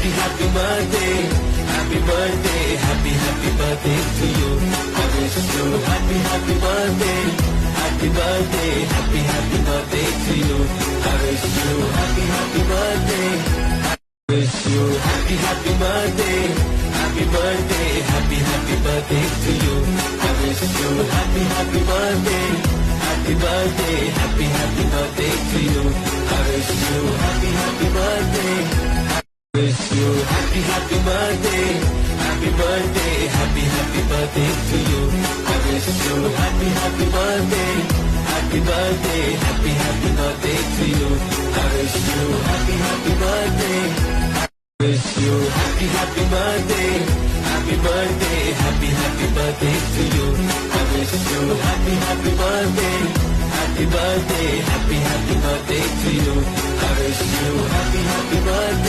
happy birthday, happy birthday, happy birthday to you. I wish you happy birthday, happy birthday, happy birthday to you. I wish you happy birthday. Wish you happy birthday, happy birthday, happy birthday to you. I wish you happy birthday, happy birthday, happy birthday to you. I wish you happy birthday. Wish you happy birthday, happy birthday, happy birthday to you. I wish you happy birthday, happy birthday, happy birthday to you. I wish you happy birthday. Wish you happy birthday, happy birthday, happy birthday to you. I wish you happy birthday, happy birthday, happy birthday to you. I wish you happy birthday.